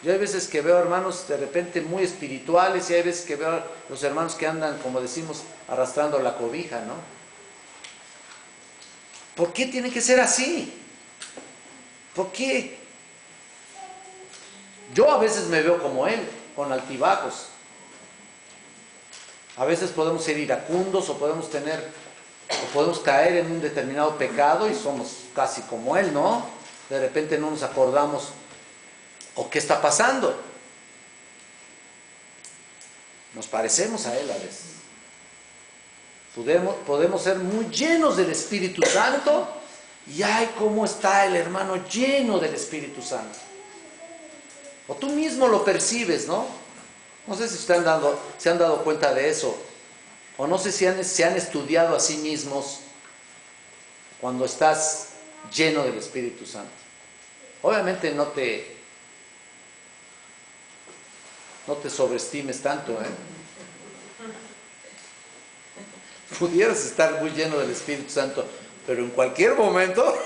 Yo hay veces que veo hermanos de repente muy espirituales y hay veces que veo a los hermanos que andan, como decimos, arrastrando la cobija, ¿no? ¿Por qué tiene que ser así? ¿Por qué? Yo a veces me veo como él, con altibajos. A veces podemos ser iracundos o podemos caer en un determinado pecado y somos casi como él, ¿no? De repente no nos acordamos, ¿o qué está pasando? Nos parecemos a él a veces. Podemos ser muy llenos del Espíritu Santo y ¡ay, cómo está el hermano lleno del Espíritu Santo! O tú mismo lo percibes, ¿no? No sé si se han dado cuenta de eso, o no sé si se han estudiado a sí mismos cuando estás lleno del Espíritu Santo. Obviamente no te sobreestimes tanto, Pudieras estar muy lleno del Espíritu Santo, pero en cualquier momento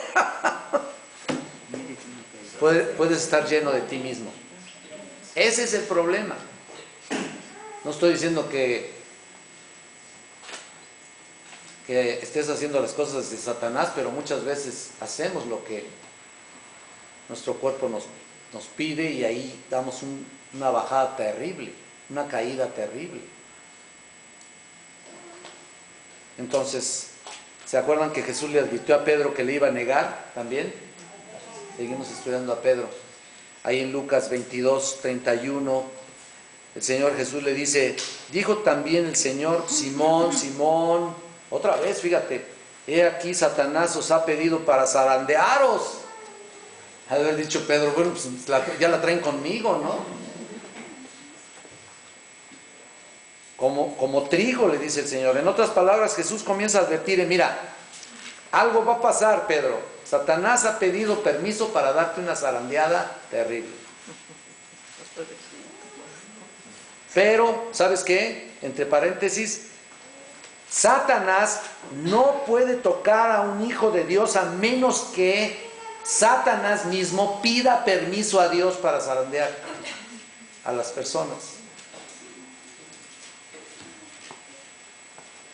puedes estar lleno de ti mismo. Ese es el problema. No estoy diciendo que estés haciendo las cosas de Satanás, pero muchas veces hacemos lo que nuestro cuerpo nos pide y ahí damos una bajada terrible, una caída terrible. Entonces, ¿Se acuerdan que Jesús le advirtió a Pedro que le iba a negar también? Seguimos estudiando a Pedro. Ahí en Lucas 22, 31, el Señor Jesús le dice, dijo también el Señor, Simón, Simón, otra vez, fíjate, he aquí Satanás os ha pedido para zarandearos. Ha de haber dicho Pedro, bueno, pues ya la traen conmigo, ¿no? Como trigo, le dice el Señor. En otras palabras, Jesús comienza a advertir, mira, algo va a pasar, Pedro. Satanás ha pedido permiso para darte una zarandeada terrible. Pero, ¿sabes qué? Entre paréntesis, Satanás no puede tocar a un hijo de Dios a menos que Satanás mismo pida permiso a Dios para zarandear a las personas.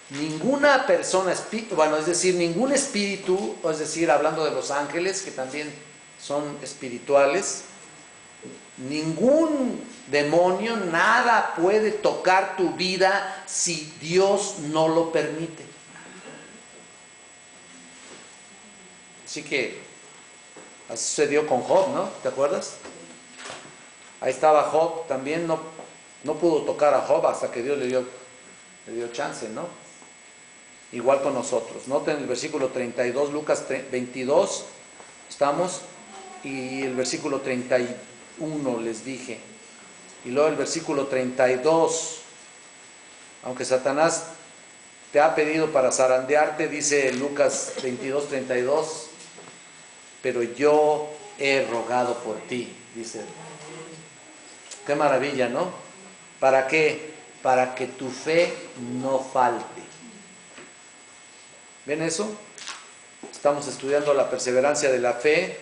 Ninguna persona, bueno, es decir, ningún espíritu, es decir, hablando de los ángeles, que también son espirituales, ningún demonio, nada puede tocar tu vida si Dios no lo permite. Así que, así sucedió con Job, ¿no? ¿Te acuerdas? Ahí estaba Job, también no pudo tocar a Job hasta que Dios le dio chance, ¿no? Igual con nosotros. Noten el versículo 32, Lucas 22, estamos, y el versículo 31 les dije. Y luego el versículo 32, aunque Satanás te ha pedido para zarandearte, dice Lucas 22, 32, pero yo he rogado por ti, dice. Qué maravilla, ¿no? ¿Para qué? Para que tu fe no falte. ¿Ven eso? Estamos estudiando la perseverancia de la fe.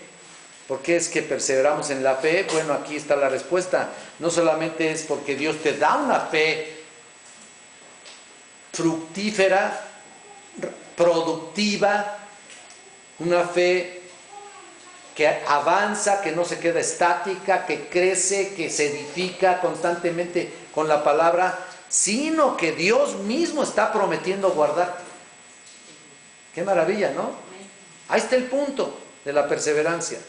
¿Por qué es que perseveramos en la fe? Bueno, aquí está la respuesta. No solamente es porque Dios te da una fe fructífera, productiva, una fe que avanza, que no se queda estática, que crece, que se edifica constantemente con la palabra, sino que Dios mismo está prometiendo guardarte. Qué maravilla, ¿no? Ahí está el punto de la perseverancia.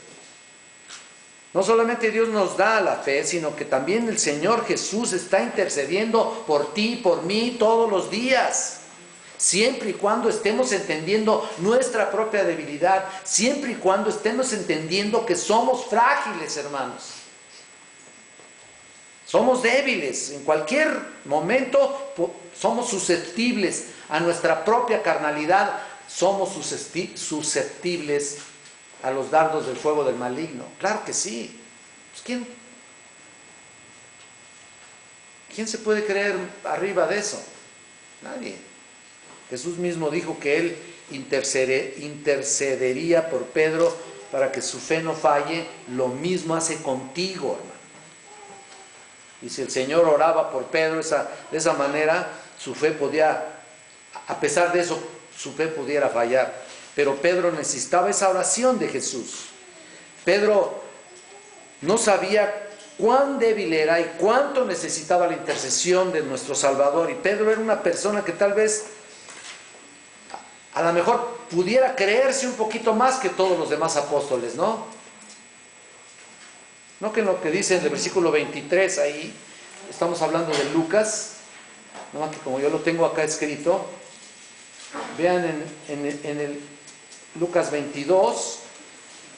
No solamente Dios nos da la fe, sino que también el Señor Jesús está intercediendo por ti, por mí, todos los días. Siempre y cuando estemos entendiendo nuestra propia debilidad, siempre y cuando estemos entendiendo que somos frágiles, hermanos. Somos débiles, en cualquier momento somos susceptibles a nuestra propia carnalidad, somos susceptibles a los dardos del fuego del maligno. Claro que sí. Pues ¿quién se puede creer arriba de eso? Nadie. Jesús mismo dijo que Él intercedería por Pedro para que su fe no falle. Lo mismo hace contigo, hermano. Y si el Señor oraba por Pedro de esa manera, su fe podía, a pesar de eso, su fe pudiera fallar. Pero Pedro necesitaba esa oración de Jesús. Pedro no sabía cuán débil era y cuánto necesitaba la intercesión de nuestro Salvador. Y Pedro era una persona que tal vez, a lo mejor, pudiera creerse un poquito más que todos los demás apóstoles, ¿no? No que lo que dice en el versículo 23, ahí estamos hablando de Lucas, no que como yo lo tengo acá escrito, vean en el Lucas 22,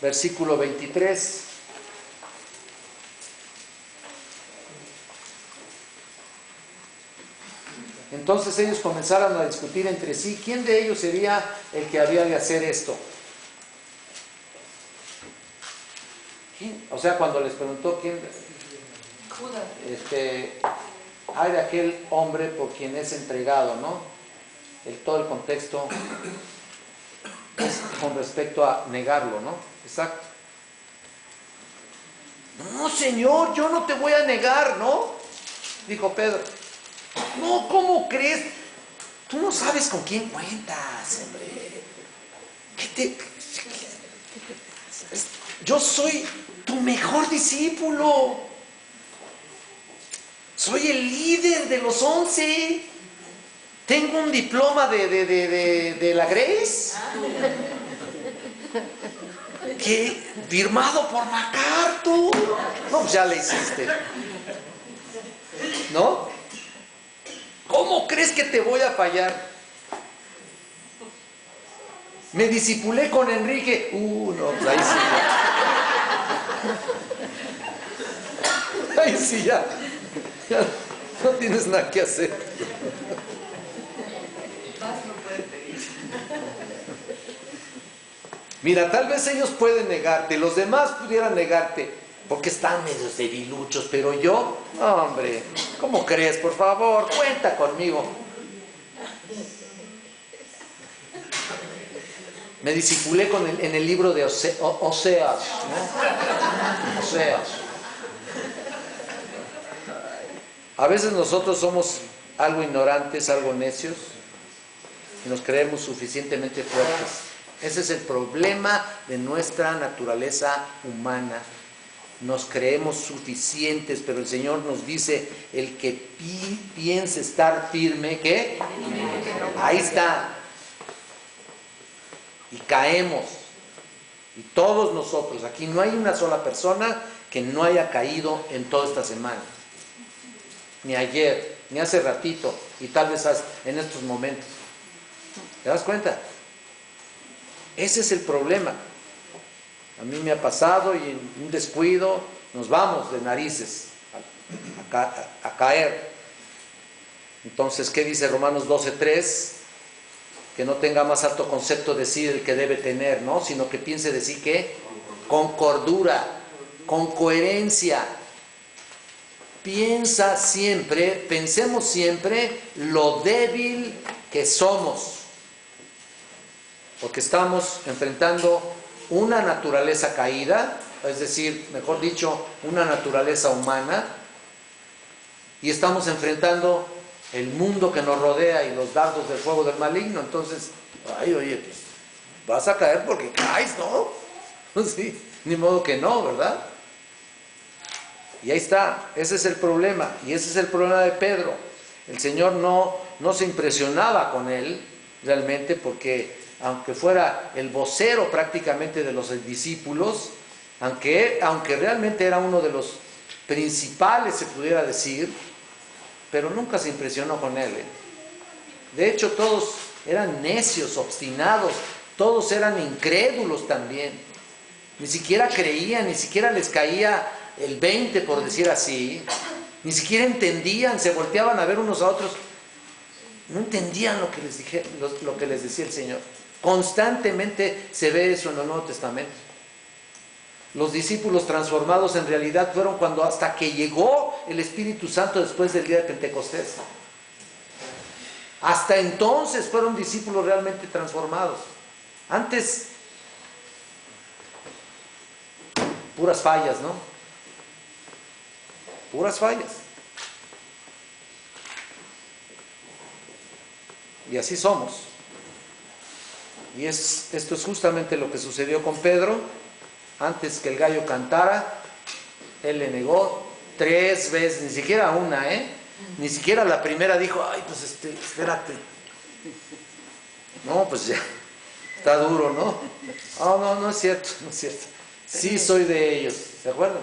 versículo 23. Entonces ellos comenzaron a discutir entre sí quién de ellos sería el que había de hacer esto. ¿Quién? O sea, cuando les preguntó quién, Judas. hay de aquel hombre por quien es entregado, ¿no? Todo el contexto es con respecto a negarlo, ¿no? Exacto. No, Señor, yo no te voy a negar, ¿no? Dijo Pedro. No, ¿cómo crees? Tú no sabes con quién cuentas, hombre. Yo soy tu mejor Tengo un diploma de la Grace, que firmado por MacArthur. No, pues ya le hiciste, ¿no? ¿Cómo crees que te voy a fallar? Me discipulé con Enrique. No, pues ahí sí. Ahí sí ya no tienes nada que hacer. Mira, tal vez ellos pueden negarte, los demás pudieran negarte, porque están medios debiluchos, pero yo, hombre, ¿cómo crees? Por favor, cuenta conmigo. Me discipulé en el libro de Oseas, ¿no? Oseas. A veces nosotros somos algo ignorantes, algo necios, y nos creemos suficientemente fuertes. Ese es el problema de nuestra naturaleza humana. Nos creemos suficientes, pero el Señor nos dice, el que piense estar firme, ¿qué? Ahí está. Y caemos. Y todos nosotros, aquí no hay una sola persona que no haya caído en toda esta semana. Ni ayer, ni hace ratito, y tal vez en estos momentos. ¿Te das cuenta? Ese es el problema. A mí me ha pasado y en un descuido nos vamos de narices a caer. Entonces, ¿qué dice Romanos 12:3? Que no tenga más alto concepto de sí el que debe tener, ¿no? Sino que piense de sí que con cordura, con coherencia. Pensemos siempre lo débil que somos. Porque estamos enfrentando una naturaleza caída, es decir, mejor dicho, una naturaleza humana, y estamos enfrentando el mundo que nos rodea y los dardos del fuego del maligno. Entonces, oye, pues vas a caer porque caes, ¿no? Sí, ni modo que no, ¿verdad? Y ahí está, ese es el problema, y ese es el problema de Pedro. El Señor no se impresionaba con él realmente, porque aunque fuera el vocero prácticamente de los discípulos, aunque realmente era uno de los principales, se pudiera decir, pero nunca se impresionó con él. De hecho, todos eran necios, obstinados, todos eran incrédulos también. Ni siquiera creían, ni siquiera les caía el 20, por decir así. Ni siquiera entendían, se volteaban a ver unos a otros. No entendían lo que les decía el Señor. Constantemente se ve eso en el Nuevo Testamento. Los discípulos transformados en realidad fueron hasta que llegó el Espíritu Santo después del día de Pentecostés. Hasta entonces fueron discípulos realmente transformados. Antes, puras fallas, ¿no? Puras fallas. Y así somos. Y esto es justamente lo que sucedió con Pedro. Antes que el gallo cantara, él le negó 3 veces, ni siquiera una, ni siquiera la primera dijo, ay, pues espérate. No, pues ya, está duro, ¿no? Oh, no es cierto, no es cierto. Sí soy de ellos, ¿se acuerdan?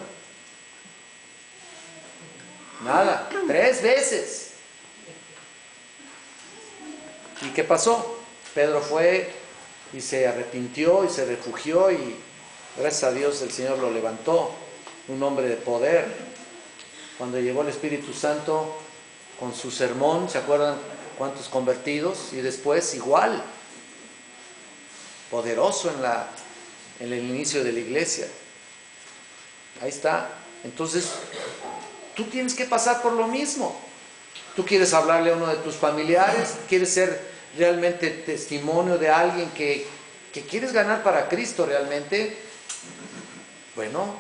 Nada, 3 veces. ¿Y qué pasó? Pedro fue y se arrepintió y se refugió, y gracias a Dios el Señor lo levantó, un hombre de poder. Cuando llegó el Espíritu Santo con su sermón, ¿se acuerdan cuántos convertidos? Y después igual, poderoso en el inicio de la iglesia. Ahí está. Entonces, tú tienes que pasar por lo mismo. Tú quieres hablarle a uno de tus familiares, quieres ser realmente testimonio de alguien que quieres ganar para Cristo realmente. Bueno,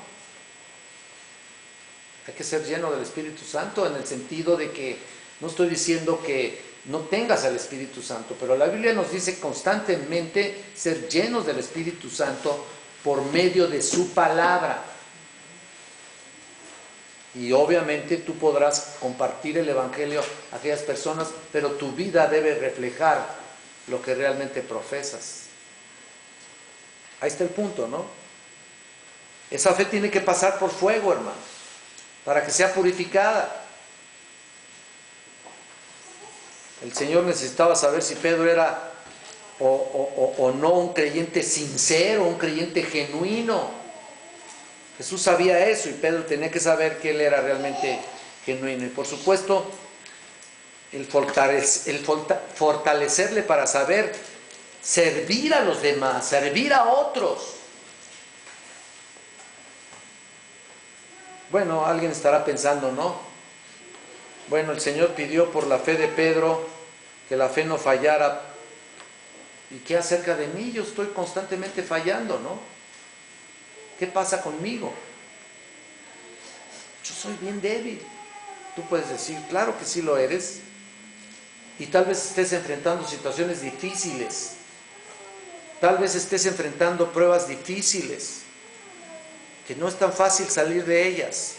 hay que ser lleno del Espíritu Santo, en el sentido de que no estoy diciendo que no tengas al Espíritu Santo, pero la Biblia nos dice constantemente ser llenos del Espíritu Santo por medio de su palabra. Y obviamente tú podrás compartir el Evangelio a aquellas personas, pero tu vida debe reflejar lo que realmente profesas. Ahí está el punto, ¿no? Esa fe tiene que pasar por fuego, hermano, para que sea purificada. El Señor necesitaba saber si Pedro era o no un creyente sincero, un creyente genuino. Jesús sabía eso y Pedro tenía que saber que él era realmente genuino. Y por supuesto, el fortalecerle para saber servir a los demás, servir a otros. Bueno, alguien estará pensando, ¿no? Bueno, el Señor pidió por la fe de Pedro que la fe no fallara. ¿Y qué acerca de mí? Yo estoy constantemente fallando, ¿no? ¿Qué pasa conmigo? Yo soy bien débil. Tú puedes decir, claro que sí lo eres. Y tal vez estés enfrentando situaciones difíciles. Tal vez estés enfrentando pruebas difíciles, que no es tan fácil salir de ellas.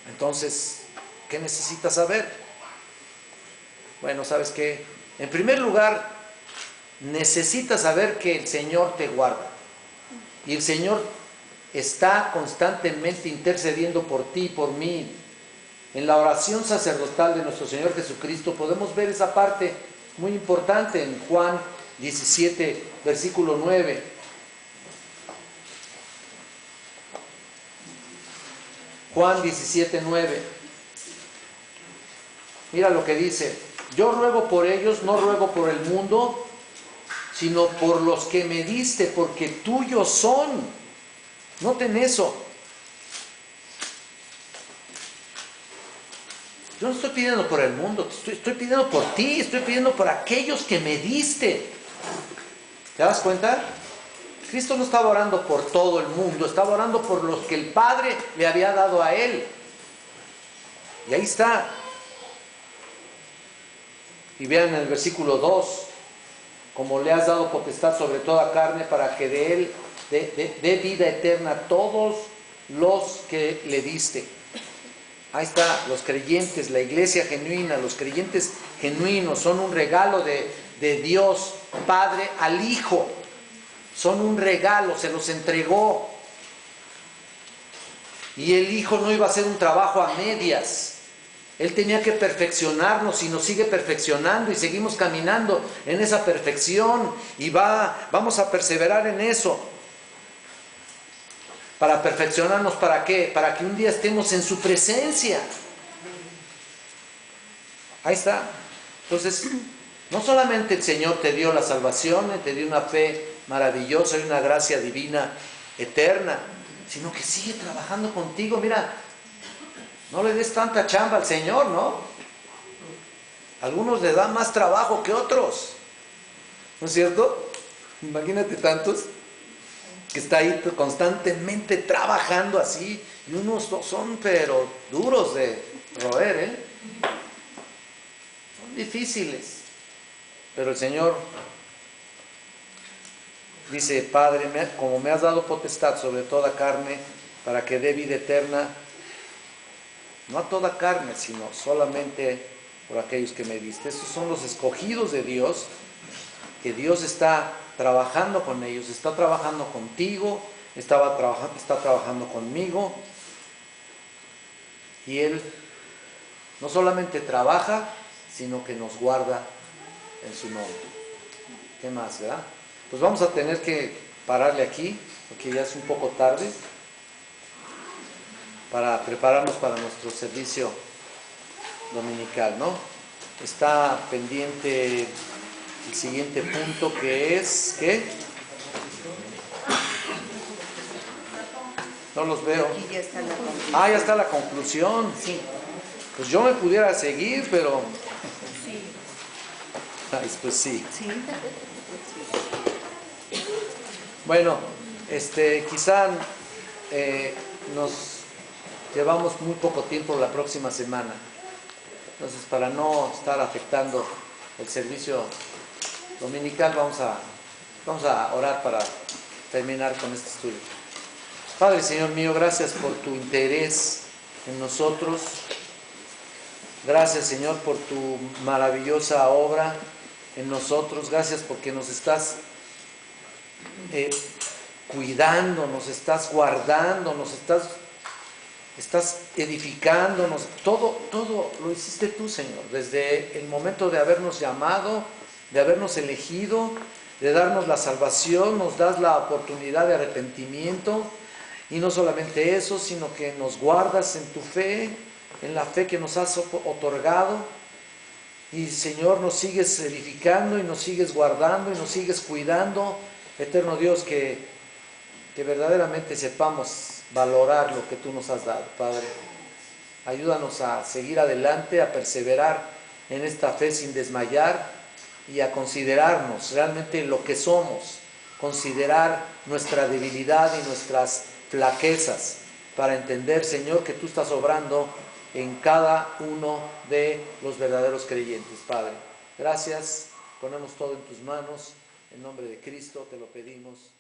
Entonces, ¿qué necesitas saber? Bueno, ¿sabes qué? En primer lugar, necesitas saber que el Señor te guarda. Y el Señor está constantemente intercediendo por ti y por mí. En la oración sacerdotal de nuestro Señor Jesucristo podemos ver esa parte muy importante en Juan 17, versículo 9. Juan 17, 9. Mira lo que dice: yo ruego por ellos, no ruego por el mundo, sino por los que me diste, porque tuyos son. Noten eso. Yo no estoy pidiendo por el mundo, estoy pidiendo por ti, estoy pidiendo por aquellos que me diste. ¿Te das cuenta? Cristo no estaba orando por todo el mundo, estaba orando por los que el Padre le había dado a él. Y ahí está. Y vean en el versículo 2, como le has dado potestad sobre toda carne, para que de él dé vida eterna a todos los que le diste. Ahí está, los creyentes, la iglesia genuina, los creyentes genuinos son un regalo de Dios Padre al Hijo. Son un regalo, se los entregó. Y el Hijo no iba a hacer un trabajo a medias. Él tenía que perfeccionarnos y nos sigue perfeccionando y seguimos caminando en esa perfección y vamos a perseverar en eso. Para perfeccionarnos, ¿para qué? Para que un día estemos en su presencia. Ahí está. Entonces, no solamente el Señor te dio la salvación, te dio una fe maravillosa y una gracia divina eterna, sino que sigue trabajando contigo. Mira, no le des tanta chamba al Señor, ¿no? Algunos le dan más trabajo que otros, ¿no es cierto? Imagínate tantos que está ahí constantemente trabajando así, y unos son pero duros de roer, ¿eh? Son difíciles, pero el Señor dice: Padre, como me has dado potestad sobre toda carne, para que dé vida eterna, no a toda carne, sino solamente por aquellos que me diste. Esos son los escogidos de Dios, que Dios está trabajando con ellos, está trabajando contigo, está trabajando conmigo, y Él no solamente trabaja, sino que nos guarda en su nombre. ¿Qué más, verdad? Pues vamos a tener que pararle aquí, porque ya es un poco tarde, para prepararnos para nuestro servicio dominical, ¿no? Está pendiente el siguiente punto, que es, ¿qué? No los veo. Aquí ya está la conclusión. Ah, ya está la conclusión. Sí. Pues yo me pudiera seguir, pero... Sí. Ay, pues sí. Sí. Bueno, quizá nos llevamos muy poco tiempo la próxima semana. Entonces, para no estar afectando el servicio dominical, vamos a orar para terminar con este estudio. Padre, Señor mío, gracias por tu interés en nosotros. Gracias, Señor, por tu maravillosa obra en nosotros. Gracias porque nos estás cuidando, nos estás guardando, nos estás edificándonos. Todo lo hiciste tú, Señor, desde el momento de habernos llamado, de habernos elegido, de darnos la salvación. Nos das la oportunidad de arrepentimiento, y no solamente eso, sino que nos guardas en tu fe, en la fe que nos has otorgado. Y, Señor, nos sigues edificando y nos sigues guardando y nos sigues cuidando. Eterno Dios, que verdaderamente sepamos valorar lo que tú nos has dado, Padre. Ayúdanos a seguir adelante, a perseverar en esta fe sin desmayar y a considerarnos realmente lo que somos, considerar nuestra debilidad y nuestras flaquezas, para entender, Señor, que tú estás obrando en cada uno de los verdaderos creyentes, Padre. Gracias, ponemos todo en tus manos, en nombre de Cristo te lo pedimos.